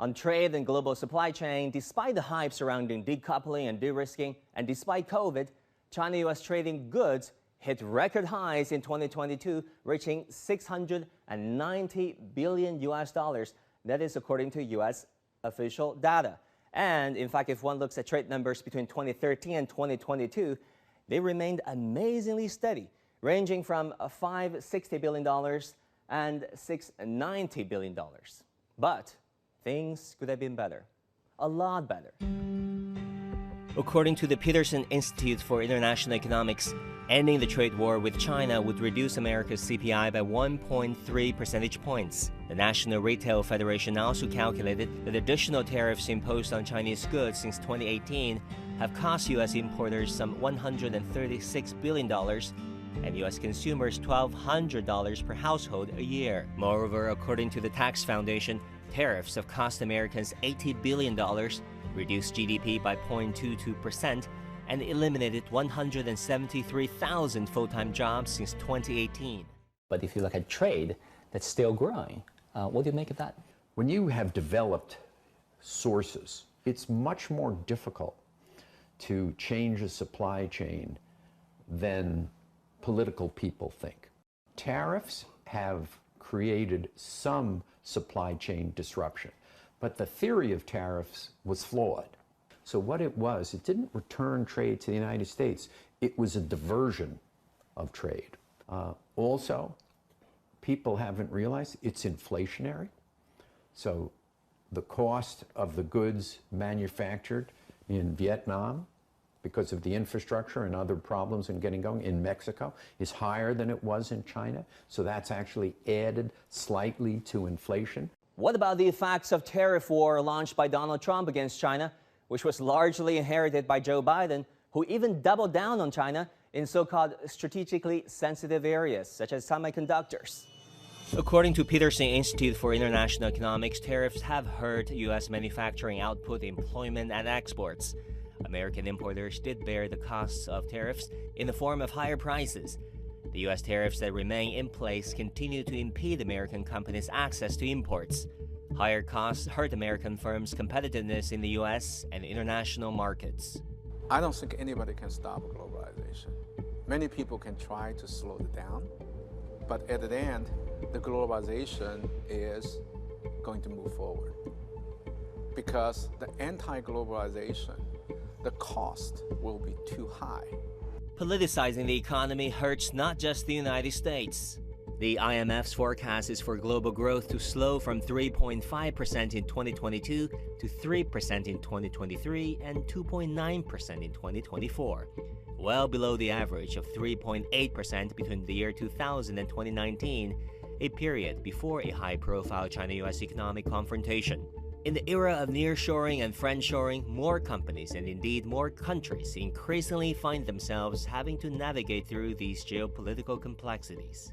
On trade and global supply chain, despite the hype surrounding decoupling and de-risking, and despite COVID, China-U.S. trading goods hit record highs in 2022, reaching $690 billion US. That is according to U.S. official data. And in fact, if one looks at trade numbers between 2013 and 2022, they remained amazingly steady, ranging from $560 billion and $690 billion. But things could have been better, a lot better. According to the Peterson Institute for International Economics, ending the trade war with China would reduce America's CPI by 1.3 percentage points. The National Retail Federation also calculated that additional tariffs imposed on Chinese goods since 2018 have cost U.S. importers some $136 billion and U.S. consumers $1,200 per household a year. Moreover, according to the Tax Foundation, tariffs have cost Americans $80 billion, reduced GDP by 0.22%, and eliminated 173,000 full-time jobs since 2018. But if you look at trade, that's still growing. What do you make of that? When you have developed sources, it's much more difficult to change a supply chain than political people think. Tariffs have created some supply chain disruption, but the theory of tariffs was flawed. So what it was, it didn't return trade to the United States. It was a diversion of trade. Also, people haven't realized it's inflationary. So the cost of the goods manufactured in Vietnam, because of the infrastructure and other problems in getting going, in Mexico, is higher than it was in China. So that's actually added slightly to inflation. What about the effects of tariff war launched by Donald Trump against China, which was largely inherited by Joe Biden, who even doubled down on China in so-called strategically sensitive areas, such as semiconductors? According to Peterson Institute for International Economics, tariffs have hurt U.S. manufacturing output, employment, and exports. American importers did bear the costs of tariffs in the form of higher prices. The U.S. tariffs that remain in place continue to impede American companies' access to imports. Higher costs hurt American firms' competitiveness in the U.S. and international markets. I don't think anybody can stop globalization. Many people can try to slow it down, but at the end, the globalization is going to move forward. Because the anti-globalization, the cost will be too high. Politicizing the economy hurts not just the United States. The IMF's forecast is for global growth to slow from 3.5% in 2022 to 3% in 2023 and 2.9% in 2024, well below the average of 3.8% between the year 2000 and 2019, a period before a high-profile China-U.S. economic confrontation. In the era of nearshoring and friendshoring, more companies and indeed more countries increasingly find themselves having to navigate through these geopolitical complexities.